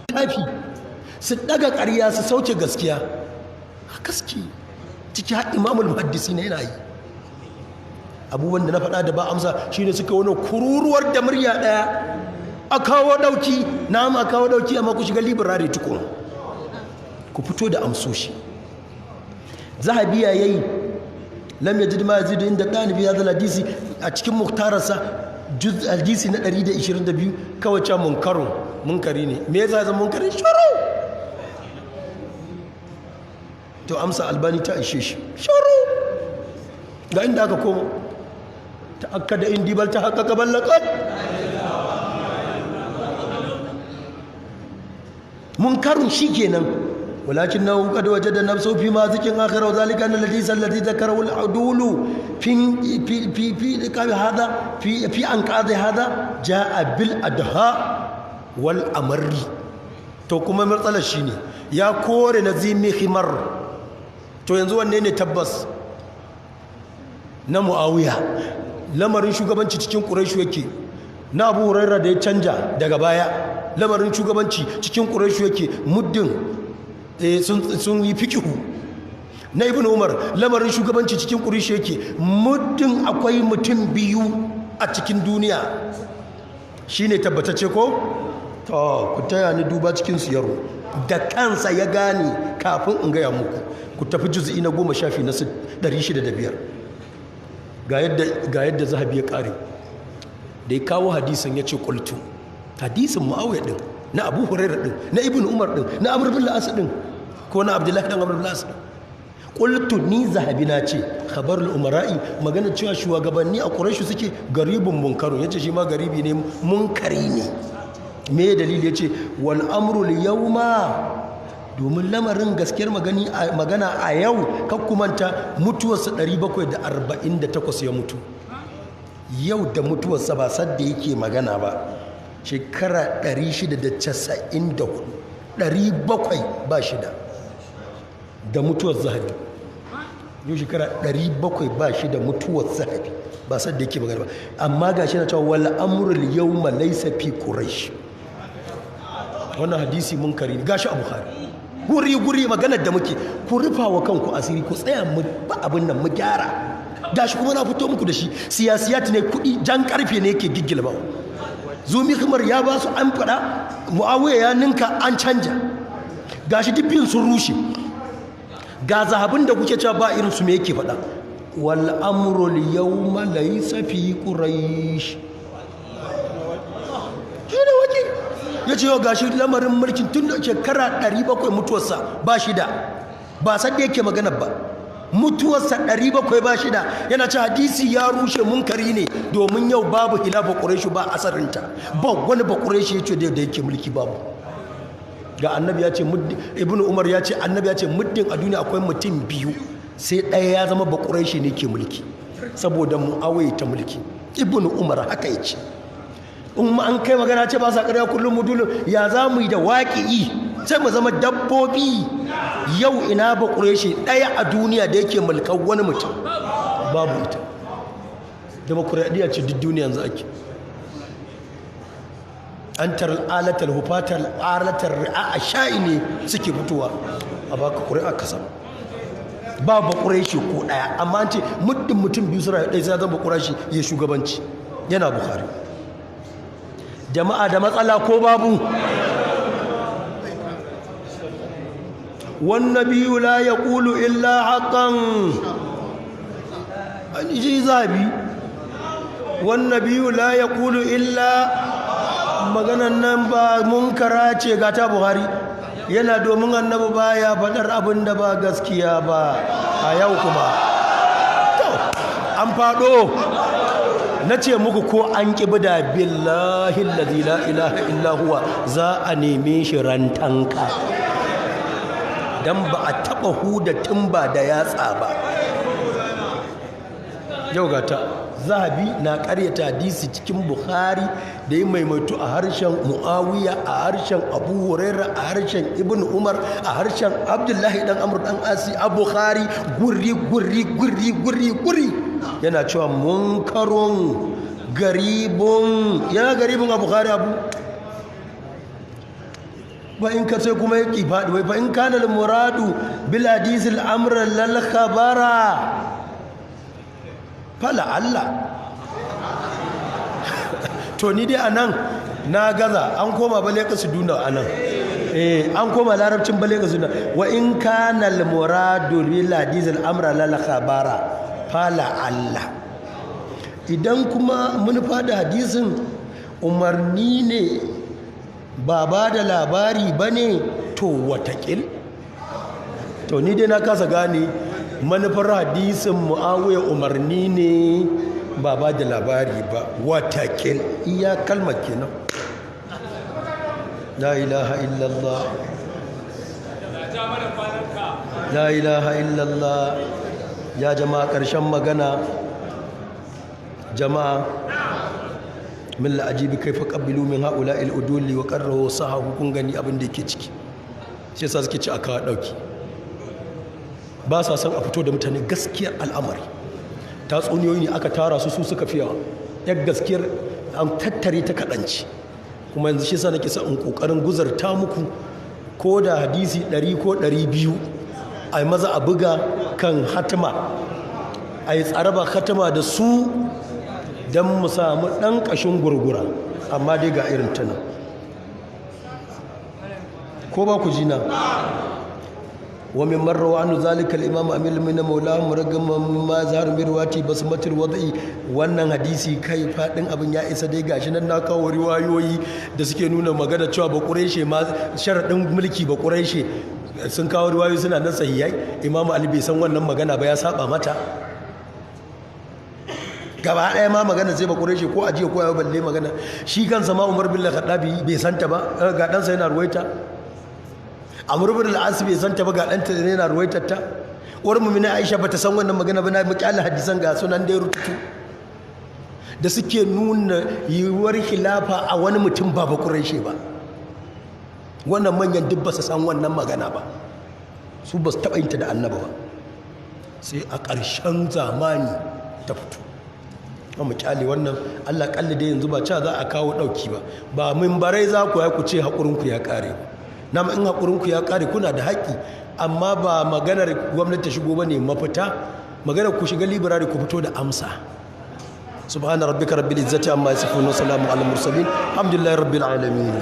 tafi su daga ƙarya su sauke gaskiya a gaske ciki har imamul muhaddisi ne yana yi abubuwan da na faɗa da ba amsa shine suka wani kururuwar da murya ɗaya a kawo ɗauki na ma kawo ɗauki amma ku shiga libirari tukun ku fito da amsoshi zahabiya yayi lam yajid ma yazidu inda ɗalibi hadal hadisi a cikin muktararsa juz hadisi na 122 kawai ca munkari ne me yasa zama munkari shuru to amsa albani ta ishe shi shuru ga inda aka koma ta akkada indi bal ta haqqaqa ballaqat munkarun shikenan ولكنه قد وجد نفسه في ماضي آخر وذلك أن الحديث الذي ذكره العدول في هذا في أنقاض هذا جاء بالأدهاء والأمر to kuma matsalar shine ya kore nazimi khimar to yanzu wanne ne tabbas na Muawiya lamarin shugabanci cikin Quraysh yake na Abu Hurairah da ya canja daga baya lamarin shugabanci cikin Quraysh yake muddin sun yi fikihu na Ibn Umar lamarin shugabanci cikin Quraysh yake muddin akwai mutum biyu a cikin duniya shine tabbatacce ko to ku taya ni duba cikin siyarwa da kansa ya gane kafin in gaya muku ku tafi juz'i na 10 shafi na 605 ga yadda zahabi ya kare da ya kawo hadisin ya ce qultu hadisin Muawiya din na Abu Hurairah din na Ibn Umar din na Amr bin al-As din ko na Abdullahi dan Amr bin al-As din qultu ni zahabi na ce khabarul umara'i magana cewa shugabanni a Quraysh suke garibun munkarun yace shi ma garibi ne munkari ne me dalili yace wal amru al yawma domin lamarin gaskiyar magana a yau kakkumanta mutuwarsa 748 ya mutu yau da mutuwarsa ba sadda yake magana ba shekara 694 700 ba shida da mutuwar zahabi yau shekara 700 ba shida mutuwar zahabi ba sadda yake magana ba amma ga shi na cewa wal amrul yawma laysa fi quraish wannan hadisi munkari ne gashi a bukhari guri maganar da muke ku rufa wa kanku asiri ku tsaya mu ba abin nan mu gyara gashi kuma na fito muku da shi siyasiyat ne kudi jan karfe ne yake giggilba zumi kamar ya ba su an fada Muawiya ya ninka an canja gashi dubbin sun rushe ga zahabin da kuke cewa ba irin su me yake fada wal amru al yawma laysa fi quraish ya ce yau gashi lamarin mulkin tun da shekara 700 mutuwarsa ba shida ba sadda yake magana ba mutuwarsa 700 ba shida yana ce hadisi ya rushe munkari ne domin yau babu hilafa quraish ba asarinta ba wani ba quraish yace da yake mulki babu ga annabi ya ce ibn umar ya ce annabi ya ce muddin a duniya akwai mutum biyu sai ɗaya ya zama ba quraish ne ke mulki saboda Muawiya ta mulki ibn umar haka yace in ma an kai magana ce ba sa ƙarya kullum mudulun ya za mu yi da waƙi'i sai mu zama dabbobi yau ina ba ƙureshi ɗaya a duniya da yake mulkar wani mutum babu ita demokuraɗiyya ce duk duniya yanzu ake an tarar alatar hufatar alatar ri'a a sha'i ne suke fitowa a baka ƙuri'a kasa ba ba ƙureshi ko ɗaya amma an ce muddin mutum biyu suna ɗaya sai zama ƙureshi ya shugabanci yana Bukhari jama'a da matsala ko babu wannabiyu la yaqulu illa haqqan ji zabi wannabiyu la yaqulu illa maganan nan ba munkara ce ga ta Buhari yana domin annabi baya fadar abin da ba gaskiya ba a yau kuma to an fado na ce muku ko an ƙibi da billahi lalzi la ilaha illahuwa za a neme shi rantanka don ba a taɓa huda tumba da yatsa ba yau gata zahabi na ƙaryata hadisi cikin Bukhari da ya maimaitu a harshen Muawiya a harshen Abu Hurairah a harshen Ibn Umar a harshen Abdullahi dan Amr dan Asi a Bukhari guri yana cewa munkarun garibun yana garibun a Bukhari abu fa in ka sai kuma ya ki faɗi wai fa in kana al muradu bil hadith al amr lal khabara fala Allah to ni dai anan na gaza an koma bale ka su duna anan an koma larabcin bale ka su duna wa in kana al muradu bil hadith al amr lal khabara fala Allah idan kuma mun fada hadisin umarni ne ba ba da labari ba ne to watakil to ni dai na kasa gane manufar hadisin mu'awiya umarni ne ba ba da labari ba watakil iya kalmar kenan la ilaha illallah la ilaha illallah ya jama'a ƙarshen magana jama'a min la'ajibi kaifa qabbilu min haula al-uduli wa qarrahu sahahu kun gani abin da yake ciki sai sa suke ci a kawo dauki ba sa san a fito da mutane gaskiyar al'amari tatsuniyoyi ne aka tara su suka fiya yar gaskiyar an tattare ta kadanci kuma yanzu shi sa nake sa in kokarin guzarta muku ko da hadisi 100 ko 200 ai maza a buga kan hatima ai tsaraba hatima da su don mu samu ɗan ƙashin gurgura amma dai ga irin tana ko ba ku jina wa min marrawa annu zalika al-imam amil min mawlahu muragama ma zahar mirwati basmatul wada'i wannan hadisi kai fadin abin ya isa dai gashi nan na kawo riwayoyi da suke nuna magana cewa ba quraishe ma sharadin mulki ba quraishe sun kawo riwayoyi suna nan sahihai imam ali bai san wannan magana ba ya saba mata gaba ɗaya ma magana sai ba ƙureshi ko ajiye ko yawa balle magana shi kansa ma umar bin al-khattabi bai santa ba ga ɗansa yana ruwaita amr bin al-as bai santa ba ga ɗanta yana ruwaitar ta uwar mu'mina aisha bata san wannan magana ba na muƙi Allah hadisan ga sunan da rututu da suke nuna yiwuwar khilafa a wani mutum ba ba ƙureshi ba wannan manyan duk ba su san wannan magana ba su ba su taɓa yin ta da annaba ba sai a ƙarshen zamani ta fito mu kyale wannan Allah kalli da yanzu ba ca za a kawo dauki ba ba mimbarai za ku ya ku ce hakurinku ya kare ba na in hakurinku ya kare kuna da haƙi amma ba maganar gwamnati ta shigo bane mafita maganar ku shiga library ku fito da amsa subhana rabbika rabbil izzati amma yasifun wa salamun alal mursalin alhamdulillahi rabbil alamin